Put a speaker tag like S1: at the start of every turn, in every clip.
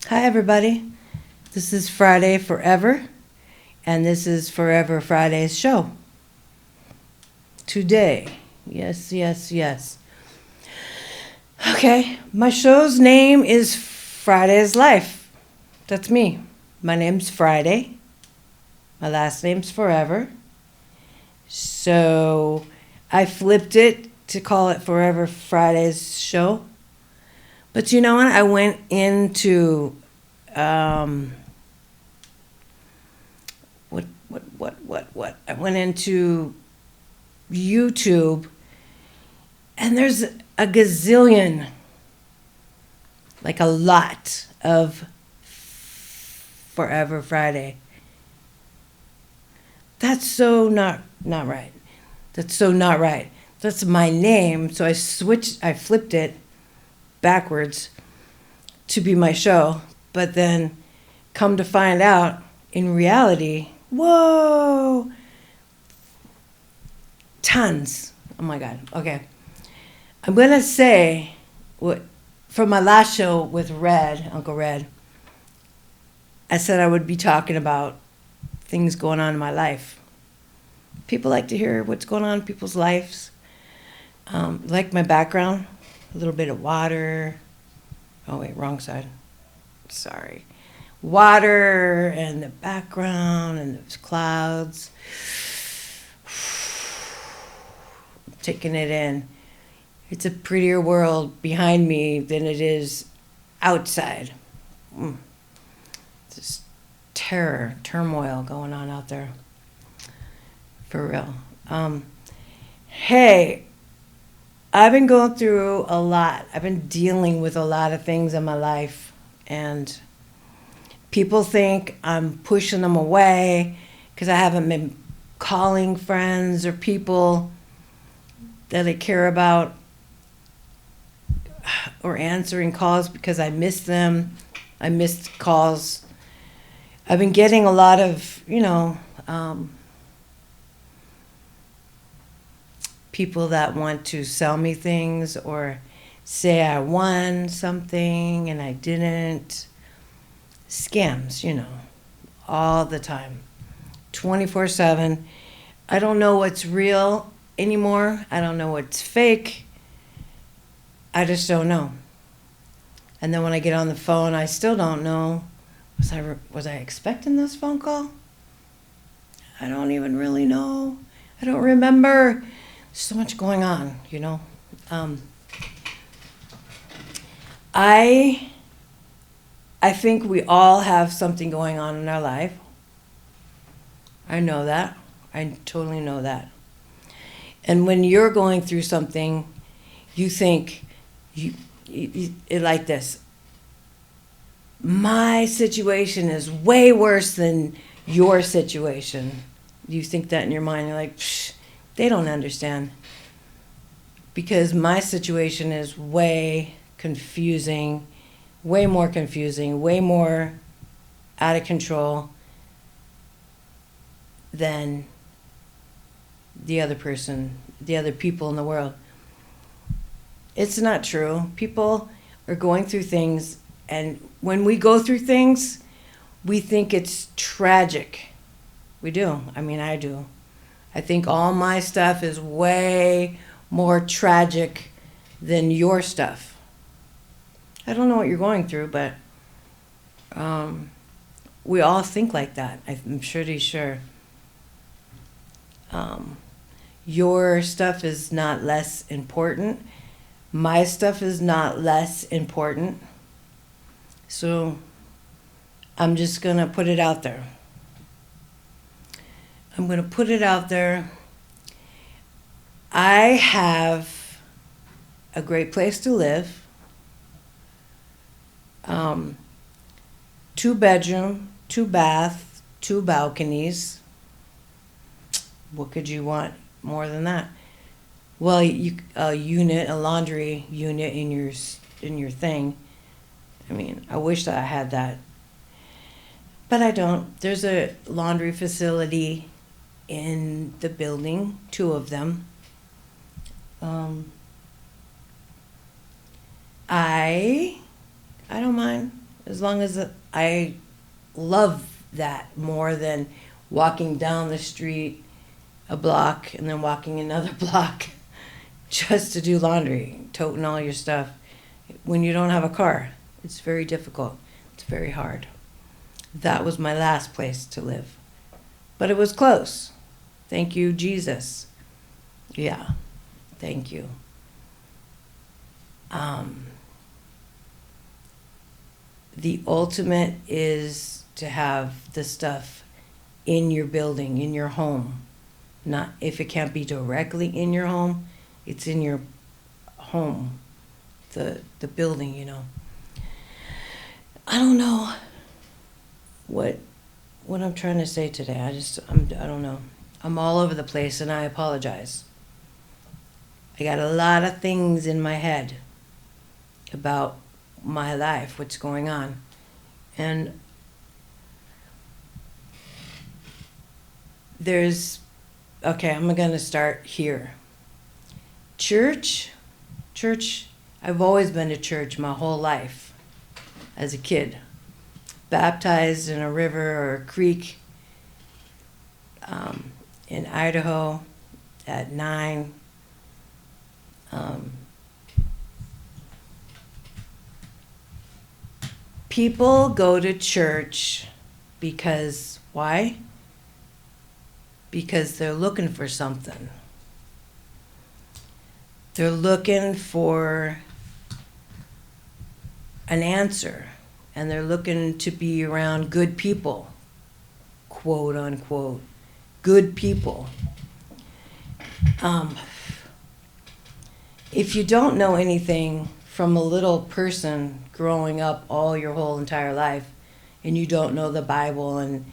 S1: Hi, everybody. This is Friday Forever, and this is Forever Friday's show. Today, yes. Okay, my show's name is Friday's Life. That's me. My name's Friday. My last name's Forever. So I flipped it to call it Forever Friday's show. But you know what? I went into what? I went into YouTube, and there's a gazillion, like a lot of Forever Friday. That's so not right. That's so not right. That's my name, so I flipped it backwards to be my show, but then come to find out, in reality, whoa, tons. Oh my God. Okay. I'm going to say, from my last show with Uncle Red, I said I would be talking about things going on in my life. People like to hear what's going on in people's lives. Like my background, a little bit of water. Oh, wait, wrong side. Sorry. Water and the background and the clouds. Taking it in. It's a prettier world behind me than it is outside. Just turmoil going on out there. For real. Hey, I've been going through a lot. I've been dealing with a lot of things in my life, and people think I'm pushing them away because I haven't been calling friends or people that I care about or answering calls because I miss them. I missed calls. I've been getting a lot of, people that want to sell me things or say I won something and I didn't. Scams, all the time, 24/7. I don't know what's real anymore. I don't know what's fake. I just don't know. And then when I get on the phone, I still don't know. Was I expecting this phone call? I don't even really know. I don't remember. So much going on, I think we all have something going on in our life. I know that. I totally know that. And when you're going through something, you think it like this. My situation is way worse than your situation. You think that in your mind. You're like, psh, they don't understand. Because my situation is way more confusing, way more out of control than the other person, the other people in the world. It's not true. People are going through things, and when we go through things, we think it's tragic. We do. I do. I think all my stuff is way more tragic than your stuff. I don't know what you're going through, but we all think like that. I'm pretty sure. Your stuff is not less important. My stuff is not less important. So I'm just going to put it out there. I'm going to put it out there. I have a great place to live. 2-bedroom, 2-bath, 2 balconies. What could you want more than that? Well, a laundry unit in your thing. I wish that I had that, but I don't. There's a laundry facility in the building, 2 of them. I don't mind as long as I love that more than walking down the street a block and then walking another block just to do laundry, toting all your stuff. When you don't have a car, it's very difficult. It's very hard. That was my last place to live. But it was close. Thank you, Jesus. Yeah, thank you. The ultimate is to have the stuff in your building, in your home. Not if it can't be directly in your home, it's in your home, the building, you know. I don't know what I'm trying to say today. I don't know. I'm all over the place and I apologize. I got a lot of things in my head about my life, what's going on. And I'm going to start here. Church, I've always been to church my whole life as a kid. Baptized in a river or a creek in Idaho at 9. People go to church because, why? Because they're looking for something. They're looking for an answer, and they're looking to be around good people, quote unquote, good people. If you don't know anything from a little person growing up all your whole entire life, and you don't know the Bible and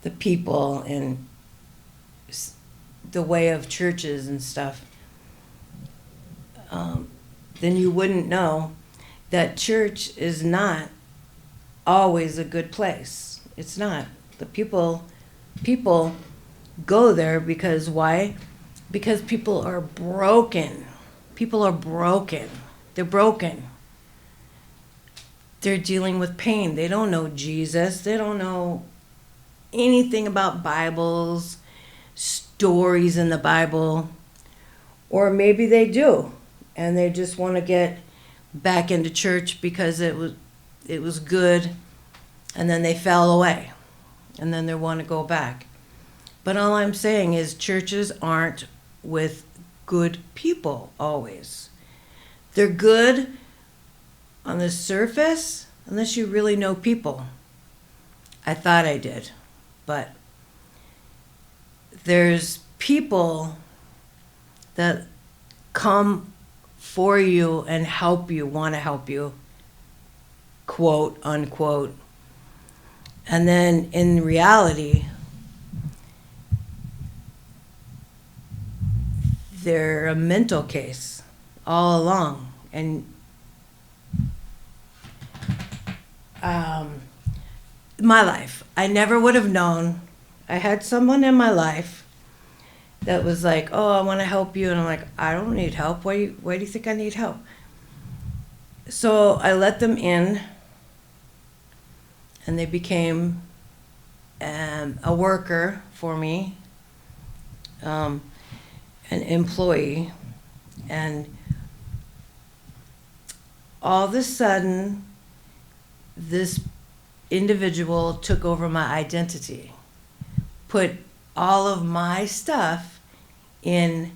S1: the people and the way of churches and stuff, then you wouldn't know that church is not always a good place. It's not. The people go there because why? Because people are broken. People are broken. They're broken. They're dealing with pain. They don't know Jesus. They don't know anything about Bibles, stories in the Bible. Or maybe they do, and they just want to get back into church because it was good, and then they fell away, and then they want to go back. But all I'm saying is churches aren't with good people always. They're good on the surface unless you really know people. I thought I did, but there's people that come for you and help you, want to help you, quote unquote. And then in reality, they're a mental case all along. And my life, I never would have known. I had someone in my life that was like, oh, I want to help you. And I'm like, I don't need help. Why do you think I need help? So I let them in, and they became a worker for me, an employee. And all of a sudden, this individual took over my identity, put all of my stuff in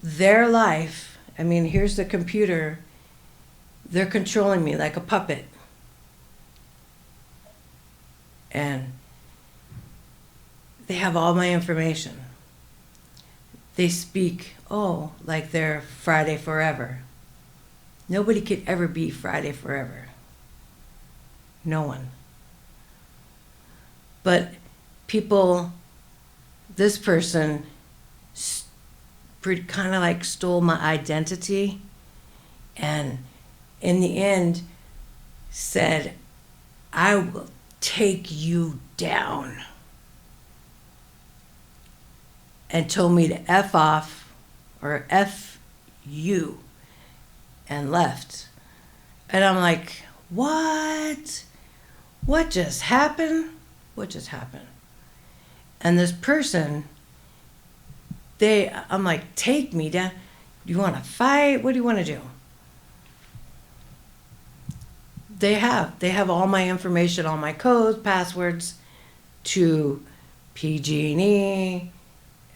S1: their life. I mean, here's the computer. They're controlling me like a puppet. And they have all my information. They speak, like they're Friday Forever. Nobody could ever be Friday Forever. No one. But this person kind of like stole my identity, and in the end said, I will take you down, and told me to F off or F you, and left. And I'm like, what? What just happened? What just happened? And this person, I'm like, take me down. Do you want to fight? What do you want to do? They have all my information, all my codes, passwords to PG&E,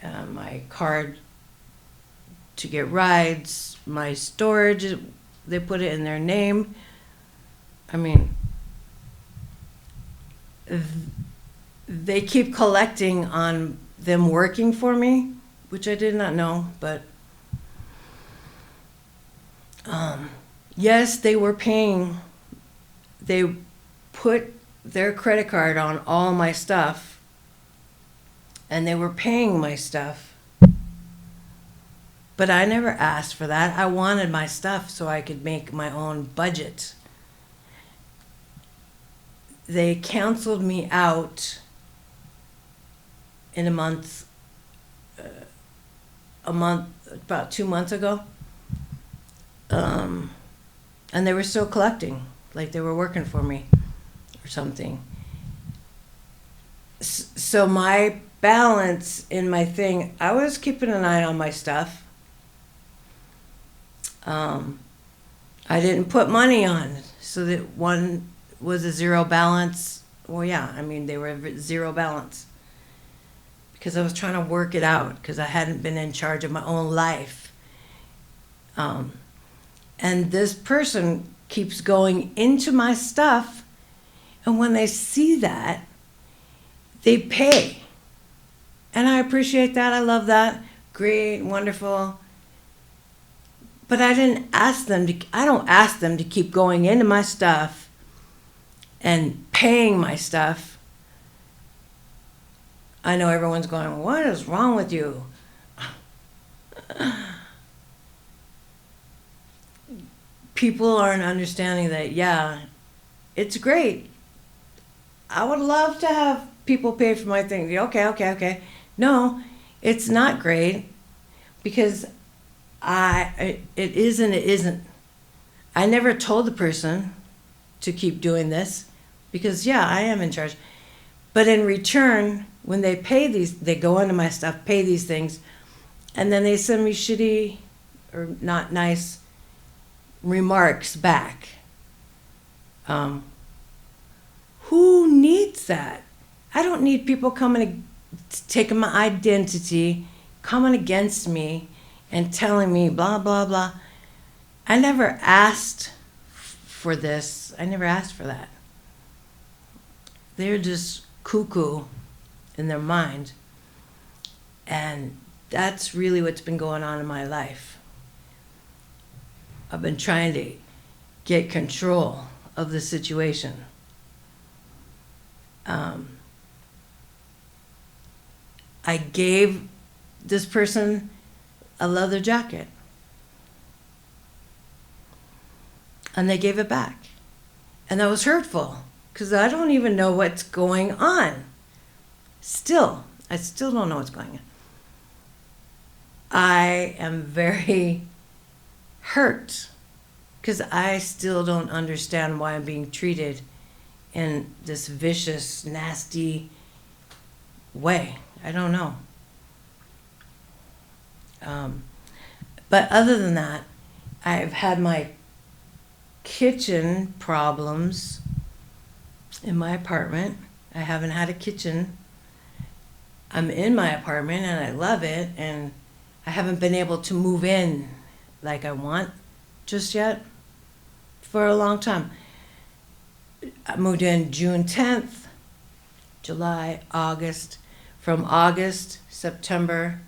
S1: my card to get rides, my storage, they put it in their name. I mean, they keep collecting on them working for me, which I did not know, but yes, they were paying. They put their credit card on all my stuff, and they were paying my stuff. But I never asked for that. I wanted my stuff so I could make my own budget. They canceled me out in a month, about 2 months ago. And they were still collecting, like they were working for me or something. So my balance in my thing, I was keeping an eye on my stuff. I didn't put money on so that one was a zero balance. Well, yeah, I mean, they were zero balance because I was trying to work it out because I hadn't been in charge of my own life. And this person keeps going into my stuff, and when they see that, they pay. And I appreciate that. I love that. Great, wonderful. But I don't ask them to keep going into my stuff and paying my stuff. I know everyone's going, what is wrong with you? People aren't understanding that, yeah, it's great. I would love to have people pay for my things. Okay. No, it's not great because it isn't. I never told the person to keep doing this because, yeah, I am in charge. But in return, when they pay these, they go into my stuff, pay these things, and then they send me shitty or not nice remarks back. Who needs that? I don't need people taking my identity, coming against me and telling me blah, blah, blah. I never asked for this. I never asked for that. They're just cuckoo in their mind. And that's really what's been going on in my life. I've been trying to get control of the situation. I gave this person a leather jacket, and they gave it back. And that was hurtful, because I don't even know what's going on. I still don't know what's going on. I am very hurt, because I still don't understand why I'm being treated in this vicious, nasty way. I don't know. But other than that, I've had my kitchen problems in my apartment. I haven't had a kitchen. I'm in my apartment and I love it, and I haven't been able to move in like I want just yet for a long time. I moved in June 10th, July, August. From August, September,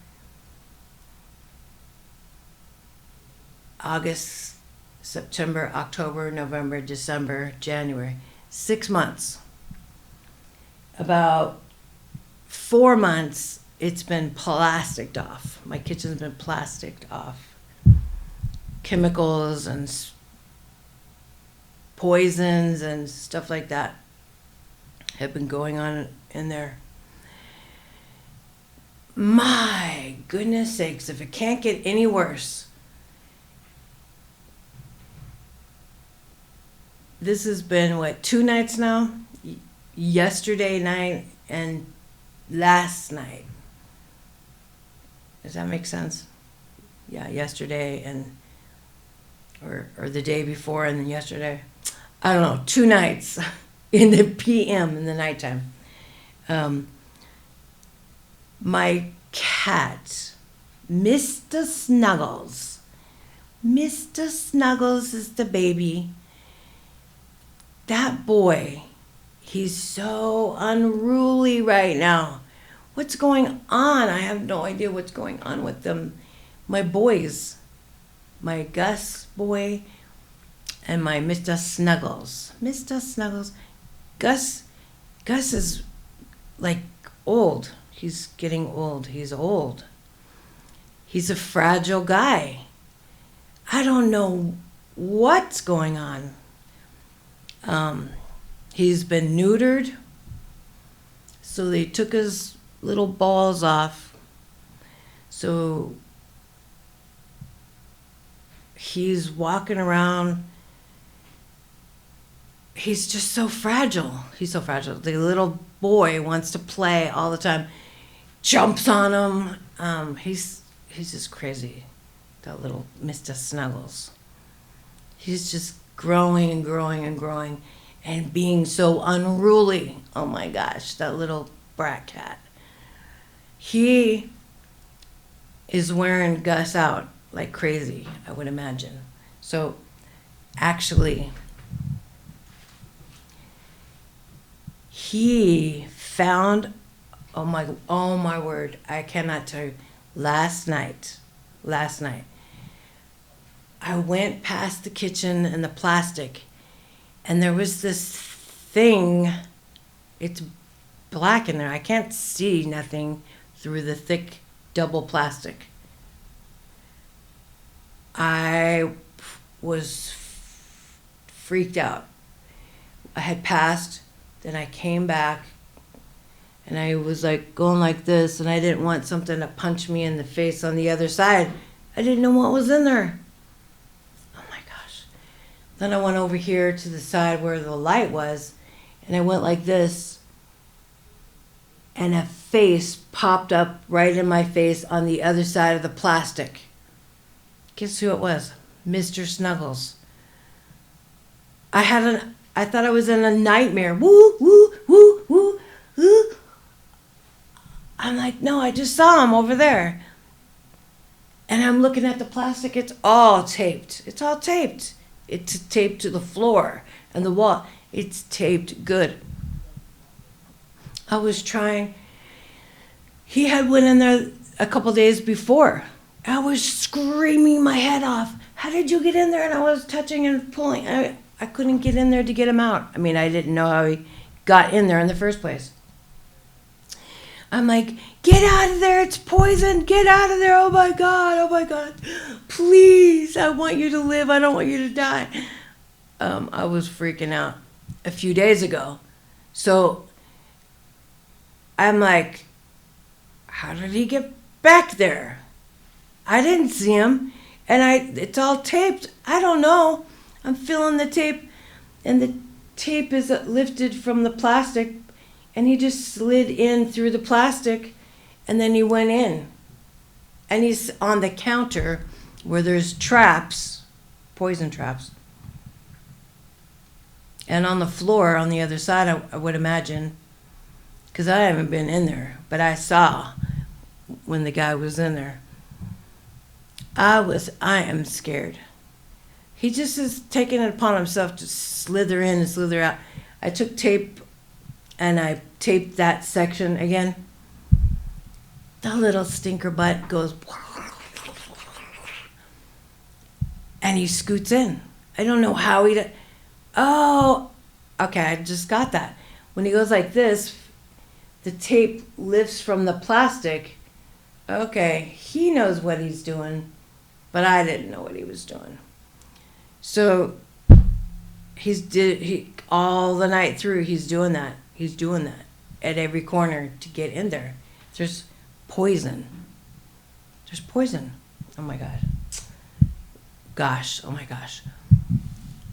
S1: October, November, December, January. 6 months. About 4 months, it's been plasticed off. My kitchen's been plasticed off. Chemicals and poisons and stuff like that have been going on in there. My goodness sakes, if it can't get any worse, this has been, what, 2 nights now? Yesterday night and last night. Does that make sense? Yeah, yesterday and, or the day before and then yesterday. I don't know, 2 nights in the PM, in the nighttime. My cat, Mr. Snuggles. Mr. Snuggles is the baby. That boy, he's so unruly right now. What's going on? I have no idea what's going on with them. My boys, my Gus boy and my Mr. Snuggles. Mr. Snuggles. Gus is like old. He's getting old. He's old. He's a fragile guy. I don't know what's going on. He's been neutered. So they took his little balls off. So he's walking around. He's just so fragile. He's so fragile. The little boy wants to play all the time. Jumps on him. He's just crazy. That little Mr. Snuggles. He's just growing and growing and growing and being so unruly. Oh my gosh, that little brat cat. He is wearing Gus out like crazy, I would imagine. So actually, he found, oh my word, I cannot tell you, last night, I went past the kitchen and the plastic, and there was this thing, it's black in there. I can't see nothing through the thick double plastic. I was freaked out. I had passed, then I came back, and I was like going like this, and I didn't want something to punch me in the face on the other side. I didn't know what was in there. Oh my gosh. Then I went over here to the side where the light was, and I went like this, and a face popped up right in my face on the other side of the plastic. Guess who it was? Mr. Snuggles. I thought I was in a nightmare. Woo, woo, woo, woo, woo. I'm like, no, I just saw him over there. And I'm looking at the plastic. It's all taped. It's all taped. It's taped to the floor and the wall. It's taped good. I was trying. He had went in there a couple days before. I was screaming my head off. How did you get in there? And I was touching and pulling. I couldn't get in there to get him out. I mean, I didn't know how he got in there in the first place. I'm like, get out of there. It's poison. Get out of there. Oh my God. Oh my God. Please. I want you to live. I don't want you to die. I was freaking out a few days ago. So I'm like, how did he get back there? I didn't see him. And it's all taped. I don't know. I'm feeling the tape. And the tape is lifted from the plastic. And he just slid in through the plastic. And then he went in. And he's on the counter where there's traps, poison traps. And on the floor on the other side, I would imagine, because I haven't been in there, but I saw when the guy was in there. I am scared. He just is taking it upon himself to slither in and slither out. I took tape and I taped that section again. The little stinker butt goes, and he scoots in. I don't know how he oh, okay, I just got that. When he goes like this, the tape lifts from the plastic. Okay, he knows what he's doing, but I didn't know what he was doing. So he all the night through he's doing that. He's doing that at every corner to get in there. There's poison. There's poison. Oh my God. Gosh, oh my gosh.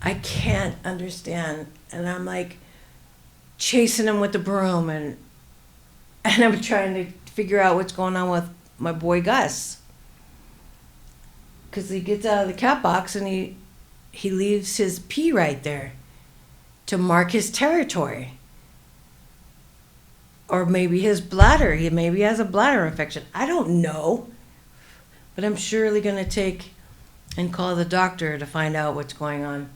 S1: I can't understand. And I'm like chasing him with the broom, and I'm trying to figure out what's going on with my boy Gus. Because he gets out of the cat box and he leaves his pee right there to mark his territory. Or maybe his bladder. Maybe he has a bladder infection. I don't know. But I'm surely going to take and call the doctor to find out what's going on.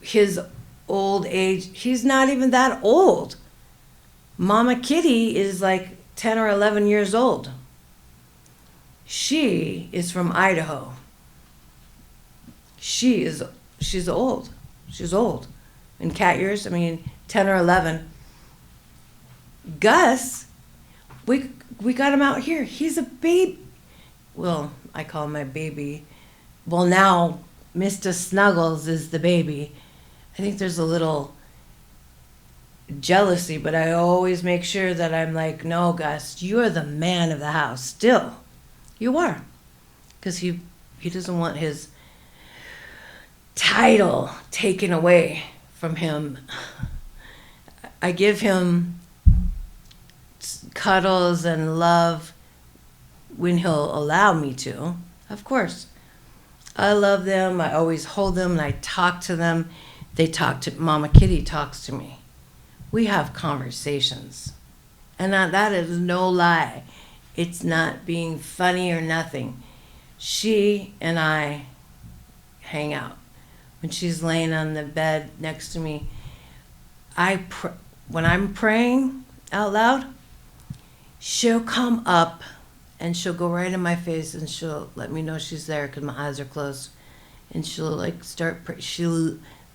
S1: His old age, he's not even that old. Mama Kitty is like 10 or 11 years old. She is from Idaho. She's old. She's old. In cat years, 10 or 11. Gus, we got him out here. He's a baby. Well, I call him my baby. Well, now Mr. Snuggles is the baby. I think there's a little jealousy, but I always make sure that I'm like, no, Gus, you're the man of the house. Still, you are. Because he doesn't want his title taken away from him. I give him cuddles and love when he'll allow me to, of course. I love them. I always hold them and I talk to them. Mama Kitty talks to me. We have conversations. And that is no lie. It's not being funny or nothing. She and I hang out. When she's laying on the bed next to me, when I'm praying out loud, she'll come up and she'll go right in my face and she'll let me know she's there because my eyes are closed. And she'll like start,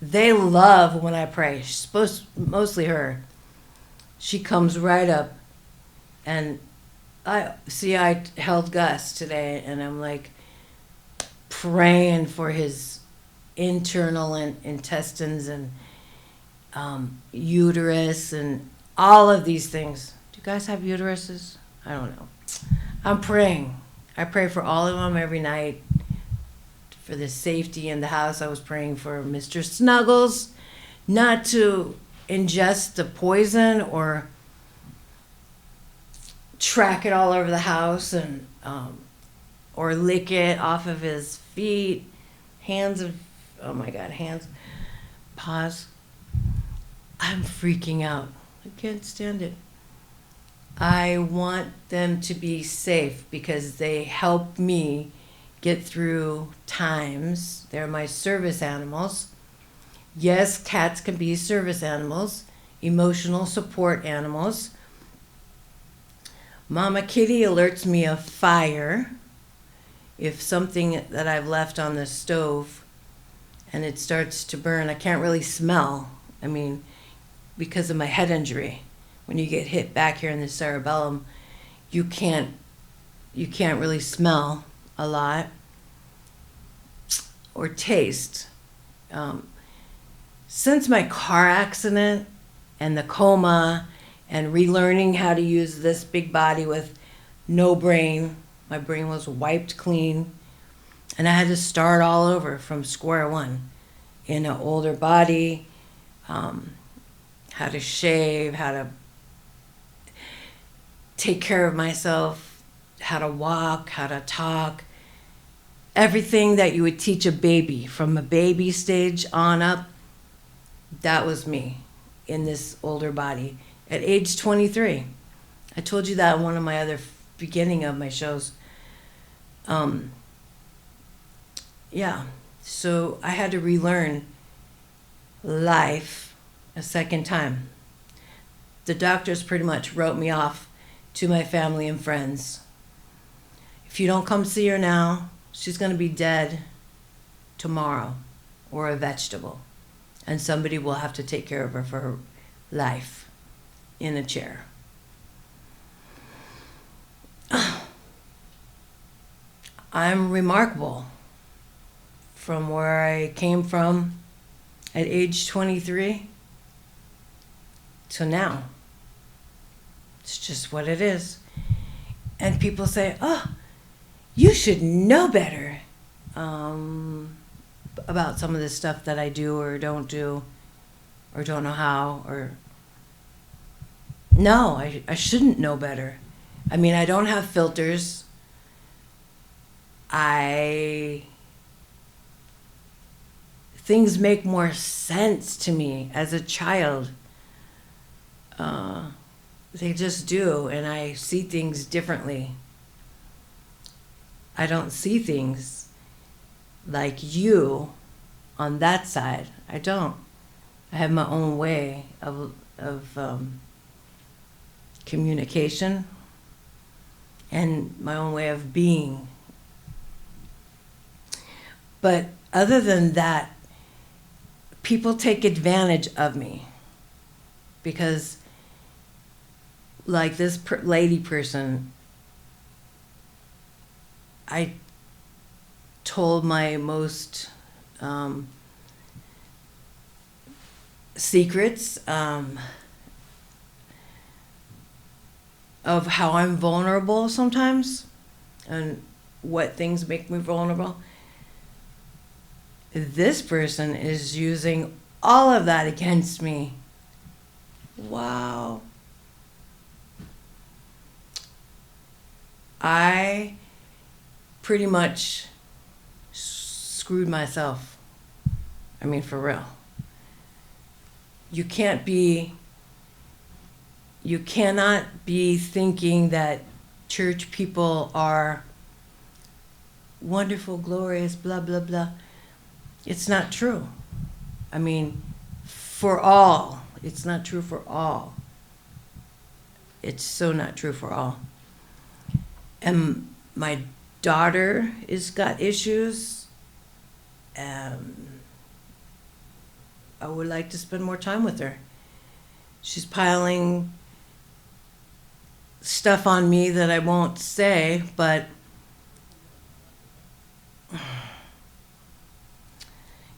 S1: they love when I pray. Mostly her. She comes right up and I held Gus today and I'm like praying for his internal intestines and uterus and all of these things. Do you guys have uteruses? I don't know. I'm praying. I pray for all of them every night for the safety in the house. I was praying for Mr. Snuggles not to ingest the poison or track it all over the house and or lick it off of his feet, hands, paws. I'm freaking out. I can't stand it. I want them to be safe because they help me get through times. They're my service animals. Yes, cats can be service animals, emotional support animals. Mama Kitty alerts me of fire if something that I've left on the stove and it starts to burn. I can't really smell. Because of my head injury. When you get hit back here in the cerebellum, you can't really smell a lot or taste. Since my car accident and the coma and relearning how to use this big body with no brain, my brain was wiped clean, and I had to start all over from square one in an older body, how to shave, how to take care of myself, how to walk, how to talk, everything that you would teach a baby from a baby stage on up, that was me in this older body at age 23. I told you that in one of my other beginning of my shows. So I had to relearn life a second time. The doctors pretty much wrote me off to my family and friends. If you don't come see her now, she's going to be dead tomorrow or a vegetable. And somebody will have to take care of her for her life in a chair. I'm remarkable from where I came from at age 23 to now. It's just what it is. And people say, oh, you should know better. about some of the stuff that I do or don't do or don't know how, or no, I shouldn't know better. I mean, I don't have filters. Things make more sense to me as a child. They just do, and I see things differently. I don't see things like you on that side. I don't. I have my own way of communication and my own way of being. But other than that, people take advantage of me because, like this lady person, I told my most secrets of how I'm vulnerable sometimes and what things make me vulnerable. This person is using all of that against me. Wow. I pretty much screwed myself. I mean, for real. You cannot be thinking that church people are wonderful, glorious, blah, blah, blah. It's not true. I mean, for all. It's not true for all. It's so not true for all. And my daughter has got issues. I would like to spend more time with her. She's piling stuff on me that I won't say, but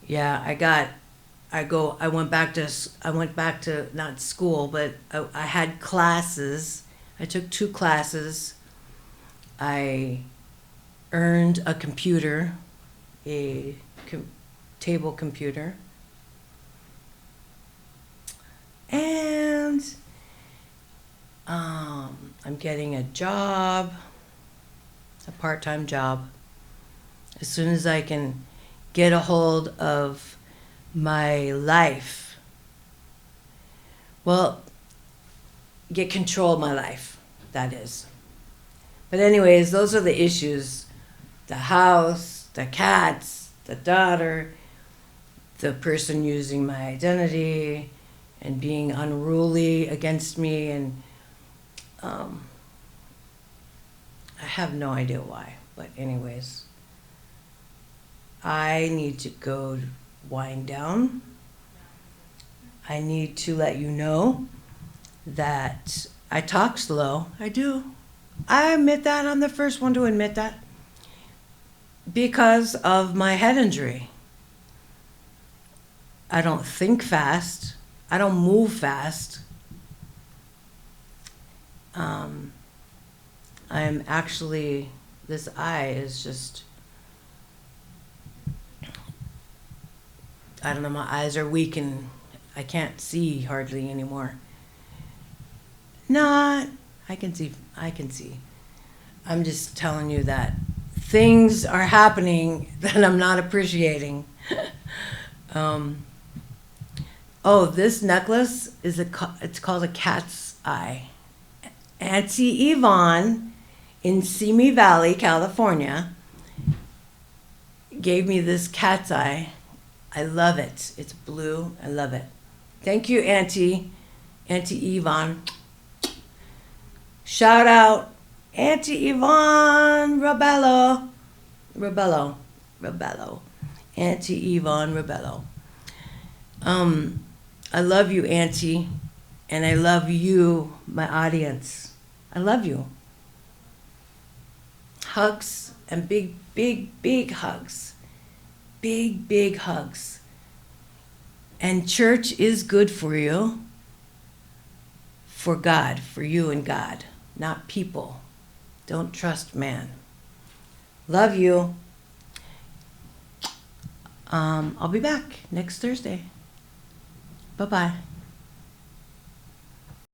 S1: yeah, I went back to not school, but I had classes. I took 2 classes. I earned a computer, a table computer. And I'm getting a job, a part-time job. As soon as I can get a hold of my life, well, get control of my life, that is. But anyways, those are the issues. The house, the cats, the daughter, the person using my identity and being unruly against me, and I have no idea why, but anyways, I need to go wind down. I need to let you know that I talk slow. I do. I admit that. I'm the first one to admit that. Because of my head injury. I don't think fast. I don't move fast. I'm actually, this eye is just, I don't know, my eyes are weak and I can't see hardly anymore. Not, I can see. I'm just telling you that things are happening that I'm not appreciating. This necklace it's called a cat's eye. Auntie Yvonne in Simi Valley, California, gave me this cat's eye. I love it. It's blue. I love it. Thank you, Auntie Yvonne. Shout out, Auntie Yvonne Rebello. Auntie Yvonne Rebello. I love you, Auntie, and I love you, my audience. I love you. Hugs and big, big, big hugs. Big, big hugs. And church is good for you. For God, for you and God, not people. Don't trust man. Love you. I'll be back next Thursday. Bye-bye.